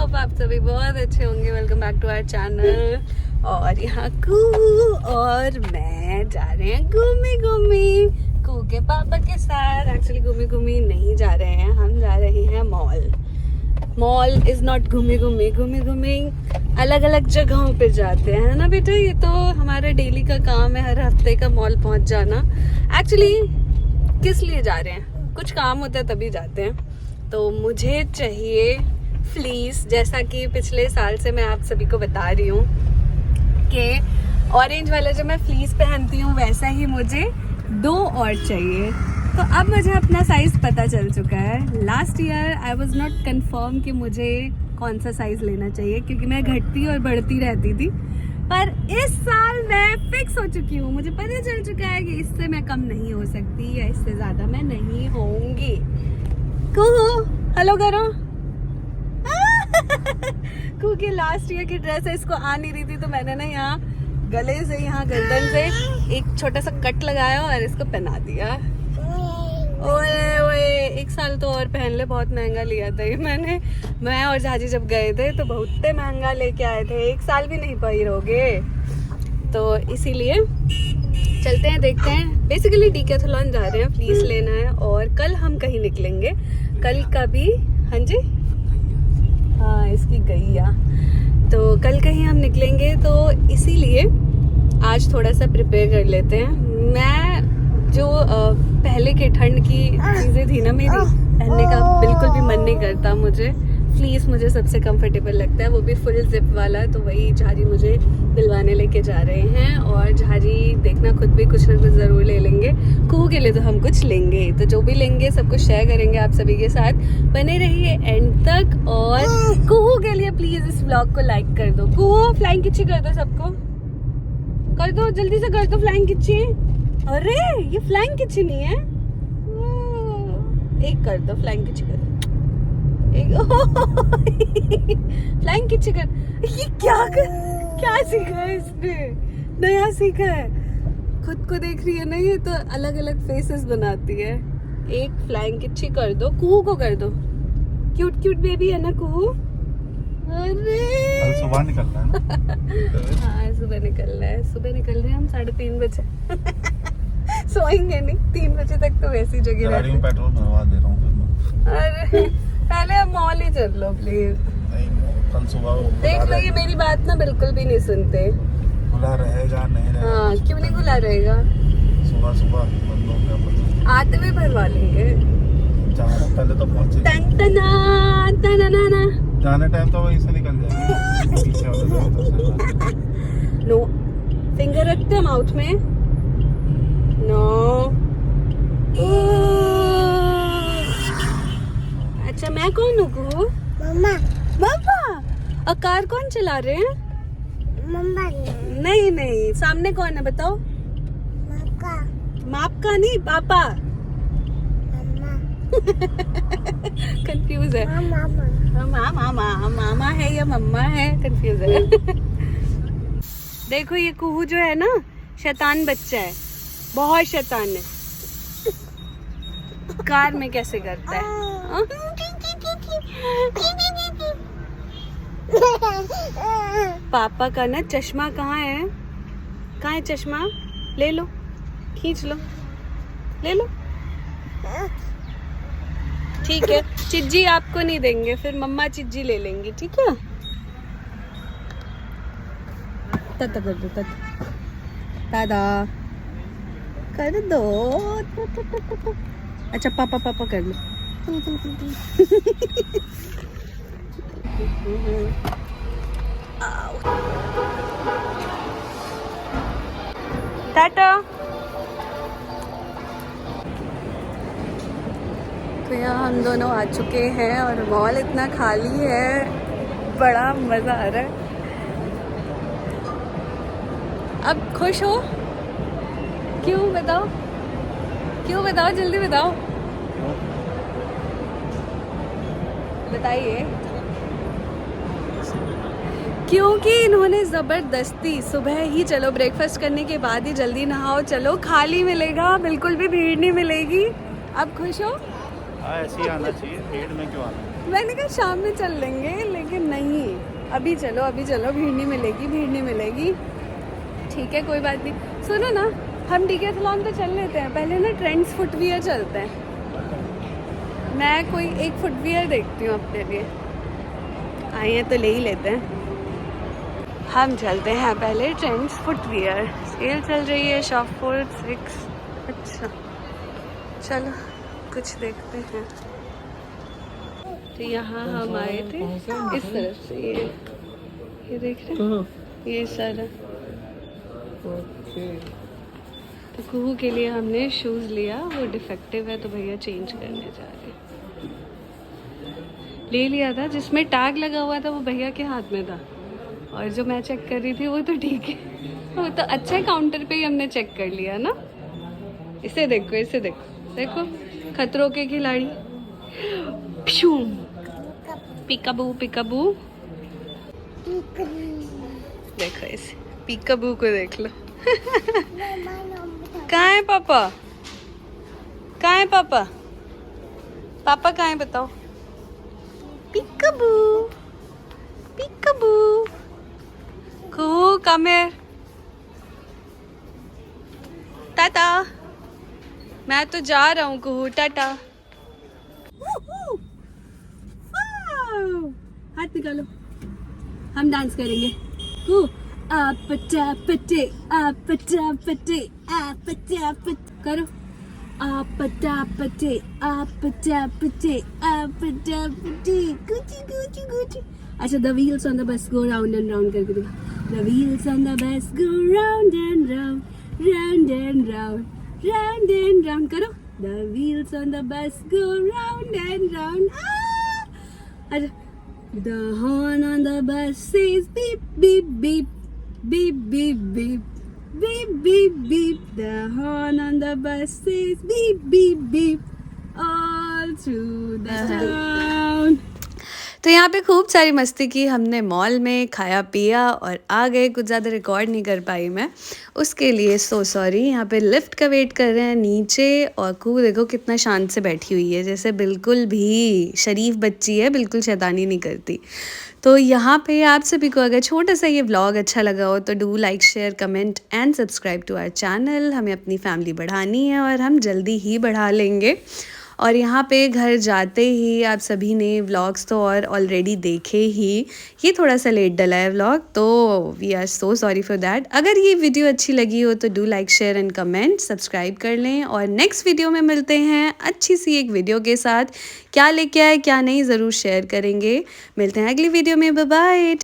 Hope आप सभी बहुत अच्छे होंगे। Welcome back to our channel. और यहाँ कू और मैं जा रहे हैं घूमी कू के पापा के साथ। एक्चुअली घूमी नहीं जा रहे हैं, हम जा रहे हैं मॉल इज नॉट घूमी अलग अलग जगहों पे जाते हैं ना बेटा। ये तो हमारा डेली का काम है, हर हफ्ते का मॉल पहुंच जाना। एक्चुअली किस लिए जा रहे हैं, कुछ काम होता है तभी जाते हैं। तो मुझे चाहिए फ्लीस, जैसा कि पिछले साल से मैं आप सभी को बता रही हूँ कि ऑरेंज वाला जो मैं फ्लीस पहनती हूँ वैसा ही मुझे 2 और चाहिए। तो अब मुझे अपना साइज पता चल चुका है। Last year I was not confirm कि मुझे कौन सा साइज लेना चाहिए, क्योंकि मैं घटती और बढ़ती रहती थी। पर इस साल मैं फिक्स हो चुकी हूँ, मुझे पता चल चुका है कि इससे मैं कम नहीं हो सकती या इससे ज्यादा मैं नहीं होंगी। कुहू हेलो करो। कुहू की लास्ट ईयर की ड्रेस है, इसको आ नहीं रही थी तो मैंने ना यहाँ गले से, यहाँ गर्दन से एक छोटा सा कट लगाया और इसको पहना दिया। ओए 1 साल तो और पहन ले, बहुत महंगा लिया था ये मैं और झाजी जब गए थे तो बहुत महंगा लेके आए थे। 1 साल भी नहीं पहिरोगे, तो इसीलिए चलते हैं, देखते हैं। बेसिकली डीकैथलॉन जा रहे हैं, फ्लीस लेना है और कल हम कहीं निकलेंगे। कल का भी हाँ जी, हाँ इसकी गैया, तो कल कहीं हम निकलेंगे, तो इसीलिए आज थोड़ा सा प्रिपेयर कर लेते हैं। मैं जो पहले के ठंड की चीज़ें थी ना मेरी, पहनने का बिल्कुल भी मन नहीं करता मुझे। फ्लीस मुझे सबसे कंफर्टेबल लगता है, वो भी फुल जिप वाला। तो वही झाजी मुझे दिलवाने लेके जा रहे हैं और झाजी देखना खुद भी कुछ ना कुछ ज़रूर ले लेंगे। कुहू के लिए तो हम कुछ लेंगे, तो जो भी लेंगे सब कुछ शेयर करेंगे आप सभी के साथ। बने रहिए एंड तक। और कुहू के लिए प्लीज़ इस व्लॉग को लाइक कर दो। कुहू फ्लाइंग किच्ची कर दो, सबको कर दो, जल्दी से कर दो फ्लाइंग किच्ची। अरे ये फ्लाइंग किच्ची नहीं है, एक कर दो फ्लाइंग किच्ची कर दो, फ्लाइंग किच्ची कर। ये क्या सीखा है इसने, नया सीखा है। खुद को देख रही है ना, ये तो अलग अलग फेसेस बनाती है। एक फ्लाइंग किच्ची कर दो, कुहू को कर दो। क्यूट बेबी है ना कुहू। अरे सुबह निकलना है। हाँ सुबह निकलना है, सुबह निकल रहे हैं हम 3:30 बजे। सोएंगे नहीं, 3 बजे तक तो वैसी जगह रहते हैं। पेट्रोल भरवा दे रहा हूँ। अरे पहले आप मॉल ही चल लो प्लीज। कल सुबह देख लो, ये मेरी बात ना बिल्कुल भी नहीं सुनते। खुला रहेगा नहीं रहेगा? हाँ क्यों नहीं खुला रहेगा, सुबह बंद हो गया। आते हुए भरवा लेंगे। पहले तो पहुंचे, जाने टाइम तो वहीं से निकल जाएंगे। नो फिंगर रखते हैं माउथ में। नो अच्छा मैं कौन हूँ कुहू? मम्मा। और कार कौन चला रहे हैं? मम्मा नहीं सामने कौन है बताओ? माप का नहीं, पापा। कंफ्यूज है। मामा है या मम्मा है, कंफ्यूज है। देखो ये कुहू जो है ना, शैतान बच्चा है, बहुत शैतान है। कार में कैसे करता है। पापा का ना चश्मा कहाँ है चश्मा? ले लो, खींच लो, ले लो। ठीक है, चिज्जी आपको नहीं देंगे, फिर मम्मा चिज्जी ले लेंगी, ठीक है? तत कर दो, दादा कर दो। अच्छा पापा कर लो। टाटा। तो यहाँ हम दोनों आ चुके हैं और मॉल इतना खाली है, बड़ा मज़ा आ रहा है। अब खुश हो? क्यों बताओ जल्दी बताओ, बताइए। क्योंकि इन्होंने ज़बरदस्ती सुबह ही, चलो ब्रेकफास्ट करने के बाद ही जल्दी नहाओ, चलो खाली मिलेगा, बिल्कुल भी भीड़ नहीं मिलेगी। अब खुश हो? ऐसे ही आना चाहिए, भीड़ में क्यों आना? मैंने कहा शाम में चल लेंगे, लेकिन नहीं, अभी चलो अभी चलो, भीड़ नहीं मिलेगी, भीड़ नहीं मिलेगी। ठीक है कोई बात नहीं। सुनो ना, हम डिकैथलॉन तो चल लेते हैं, पहले ना ट्रेंड्स फुटवियर चलते हैं। मैं कोई एक फुटवियर देखती हूँ अपने लिए, आए हैं तो ले ही लेते हैं। हम चलते हैं पहले ट्रेंड्स फुटवियर, सेल चल रही है शॉप 46। अच्छा चलो कुछ देखते हैं। तो यहाँ हम आए थे इस तरफ से, ये देख रहे हैं, ये सारा। तो कुहू के लिए हमने शूज़ लिया, वो डिफेक्टिव है तो भैया चेंज करने जा रहे हैं। ले लिया था, जिसमें टैग लगा हुआ था वो भैया के हाथ में था, और जो मैं चेक कर रही थी वो तो ठीक है, वो तो अच्छा है, काउंटर पे ही हमने चेक कर लिया ना। इसे देखो, इसे देखो, देखो खतरों के खिलाड़ी, पिकाबू पिकाबू, देखो इसे, पिकाबू को देख लो। कहाँ है पापा, कहाँ है पापा, पापा कहाँ है बताओ। पिकाबू पिकाबू, कुहू कम हियर, टाटा। मैं तो जा रहा हूँ कुहू, टाटा। हाथ निकालो, हम डांस करेंगे। आपटापटे आपटापटे आपटापटे करो, आपटापटे आपटापटे आपटापटे, गुची गुची गुची। अच्छा, the wheels on the bus go round and round करके दिखा। The wheels on the bus go round and round, round and round, round and round करो। The wheels on the bus go round and round. अच्छा, the horn on the bus says beep beep beep, beep beep beep, beep beep beep. The horn on the bus says beep beep beep, all through the town. तो यहाँ पे खूब सारी मस्ती की हमने, mall में खाया पिया और आ गए। कुछ ज़्यादा रिकॉर्ड नहीं कर पाई मैं, उसके लिए सो सॉरी। यहाँ पे लिफ्ट का वेट कर रहे हैं नीचे, और कू देखो कितना शांत से बैठी हुई है, जैसे बिल्कुल भी शरीफ बच्ची है, बिल्कुल शैतानी नहीं करती। तो यहाँ पे आप सभी को अगर छोटा सा ये व्लॉग अच्छा लगा हो तो do like share comment and subscribe to our channel. हमें अपनी फैमिली बढ़ानी है और हम जल्दी ही बढ़ा लेंगे। और यहाँ पे घर जाते ही आप सभी ने व्लॉग्स तो और ऑलरेडी देखे ही, ये थोड़ा सा लेट डला है व्लॉग, तो we are so sorry for that. अगर ये वीडियो अच्छी लगी हो तो do like share and comment, subscribe कर लें, और नेक्स्ट वीडियो में मिलते हैं अच्छी सी एक वीडियो के साथ। क्या लेके आए क्या नहीं ज़रूर शेयर करेंगे। मिलते हैं अगली वीडियो में, बाय बाय।